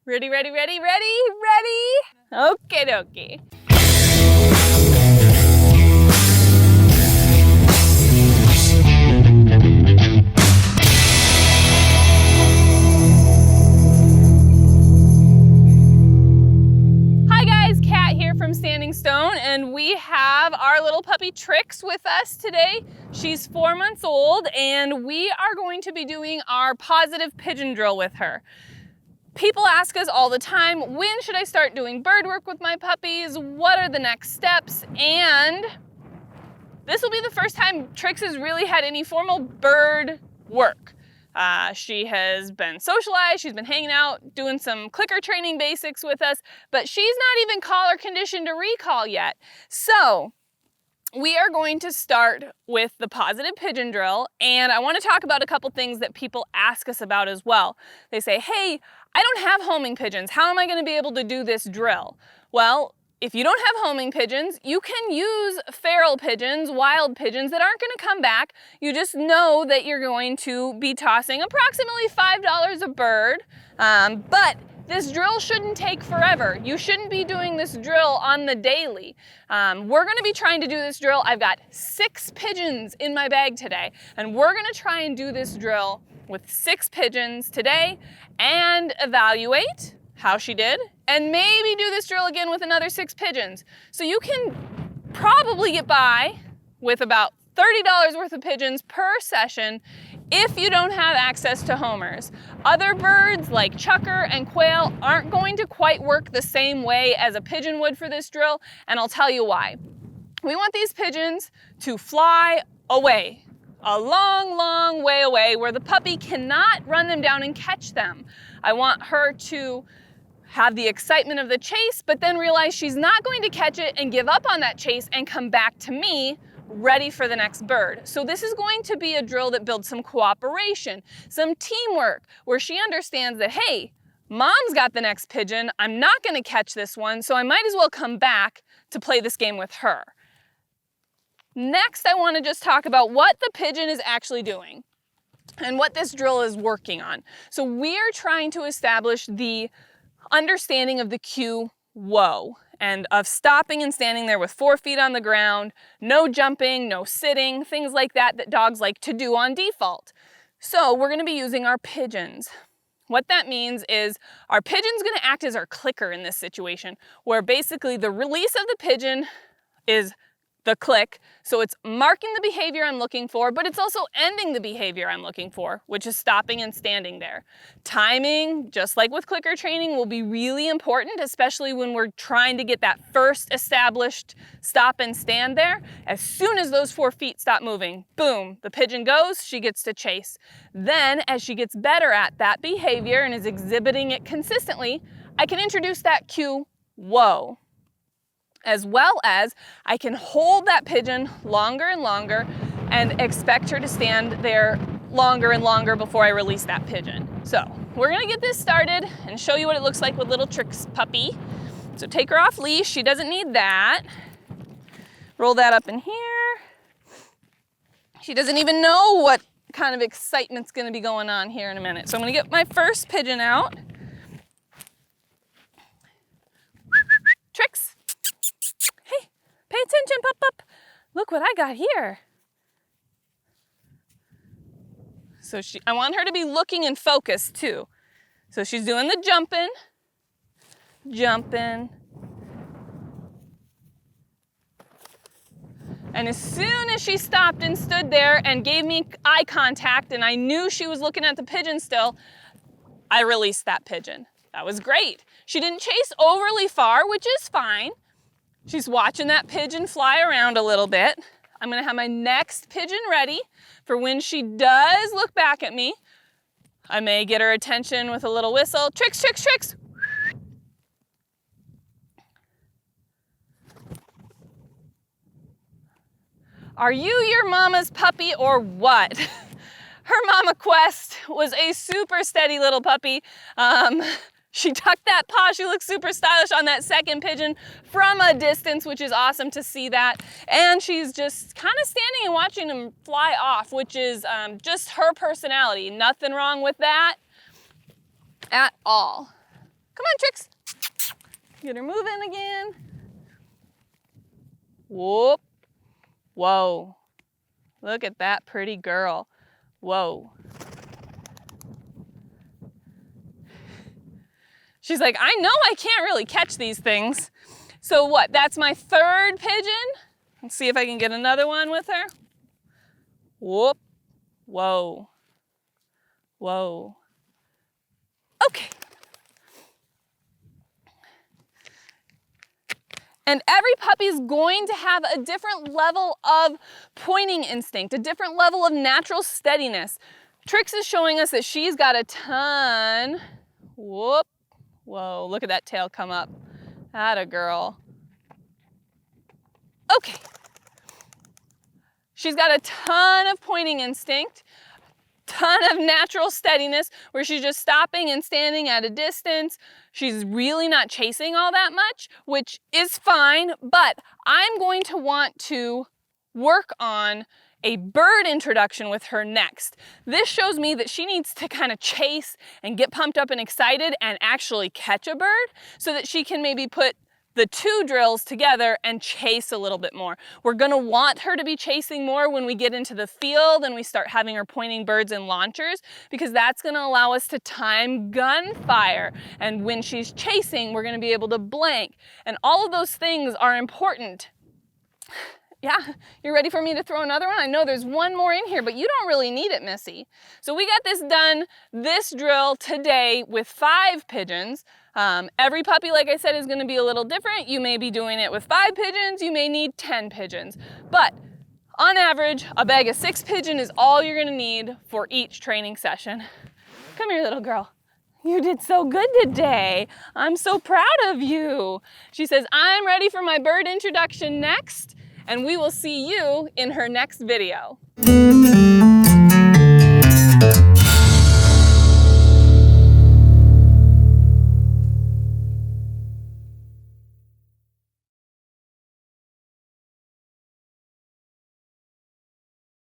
Ready, ready, ready, ready, ready? Okie dokie. Hi guys, Kat here from Standing Stone, and we have our little puppy Trix with us today. She's 4 months old, and we are going to be doing our positive pigeon drill with her. People ask us all the time, when should I start doing bird work with my puppies? What are the next steps? And this will be the first time Trix has really had any formal bird work. She has been socialized, she's been hanging out, doing some clicker training basics with us, but she's not even collar conditioned to recall yet. So we are going to start with the positive pigeon drill, and I want to talk about a couple things that people ask us about as well. They say, hey, I don't have homing pigeons. How am I going to be able to do this drill? Well, if you don't have homing pigeons, you can use feral pigeons, wild pigeons that aren't going to come back. You just know that you're going to be tossing approximately $5 a bird, but this drill shouldn't take forever. You shouldn't be doing this drill on the daily. We're going to be trying to do this drill. I've got 6 pigeons in my bag today, and we're going to try and do this drill with 6 pigeons today and evaluate how she did, and maybe do this drill again with another 6 pigeons. So you can probably get by with about $30 worth of pigeons per session if you don't have access to homers. Other birds like chukar and quail aren't going to quite work the same way as a pigeon would for this drill, and I'll tell you why. We want these pigeons to fly away, a long, long way away where the puppy cannot run them down and catch them. I want her to have the excitement of the chase, but then realize she's not going to catch it and give up on that chase and come back to me ready for the next bird. So this is going to be a drill that builds some cooperation, some teamwork, where she understands that, hey, mom's got the next pigeon, I'm not going to catch this one, so I might as well come back to play this game with her. Next, I want to just talk about what the pigeon is actually doing and what this drill is working on. So we're trying to establish the understanding of the cue, whoa, and of stopping and standing there with 4 feet on the ground, no jumping, no sitting, things like that that dogs like to do on default. So we're going to be using our pigeons. What that means is our pigeon's going to act as our clicker in this situation, where basically the release of the pigeon is the click, so it's marking the behavior I'm looking for, but it's also ending the behavior I'm looking for, which is stopping and standing there. Timing, just like with clicker training, will be really important, especially when we're trying to get that first established stop and stand there. As soon as those 4 feet stop moving, boom, the pigeon goes, she gets to chase. Then, as she gets better at that behavior and is exhibiting it consistently, I can introduce that cue, whoa, as well as I can hold that pigeon longer and longer and expect her to stand there longer and longer before I release that pigeon. So we're gonna get this started and show you what it looks like with little Trix puppy. So take her off leash, she doesn't need that. Roll that up in here. She doesn't even know what kind of excitement's gonna be going on here in a minute. So I'm gonna get my first pigeon out. Trix. Pay attention, pup. Look what I got here. So I want her to be looking and focused too. So she's doing the jumping. And as soon as she stopped and stood there and gave me eye contact and I knew she was looking at the pigeon still, I released that pigeon. That was great. She didn't chase overly far, which is fine. She's watching that pigeon fly around a little bit. I'm gonna have my next pigeon ready for when she does look back at me. I may get her attention with a little whistle. Trix, Trix, Trix. Are you your mama's puppy or what? Her mama Quest was a super steady little puppy. She tucked that paw. She looks super stylish on that second pigeon from a distance, which is awesome to see that. And she's just kind of standing and watching him fly off, which is just her personality. Nothing wrong with that at all. Come on, Trix. Get her moving again. Whoop. Whoa. Look at that pretty girl. Whoa. She's like, I know I can't really catch these things. So what, that's my third pigeon? Let's see if I can get another one with her. Whoop. Whoa. Whoa. Okay. And every puppy is going to have a different level of pointing instinct, a different level of natural steadiness. Trix is showing us that she's got a ton. Whoop. Whoa, look at that tail come up. Atta girl. Okay. She's got a ton of pointing instinct, ton of natural steadiness where she's just stopping and standing at a distance. She's really not chasing all that much, which is fine, but I'm going to want to work on a bird introduction with her next. This shows me that she needs to kind of chase and get pumped up and excited and actually catch a bird so that she can maybe put the two drills together and chase a little bit more. We're gonna want her to be chasing more when we get into the field and we start having her pointing birds and launchers, because that's gonna allow us to time gunfire. And when she's chasing, we're gonna be able to blank. And all of those things are important. Yeah, you're ready for me to throw another one? I know there's one more in here, but you don't really need it, Missy. So we got this done, this drill today with 5 pigeons. Every puppy, like I said, is gonna be a little different. You may be doing it with 5 pigeons, you may need 10 pigeons. But on average, a bag of 6 pigeon is all you're gonna need for each training session. Come here, little girl. You did so good today. I'm so proud of you. She says, I'm ready for my bird introduction next, and we will see you in her next video.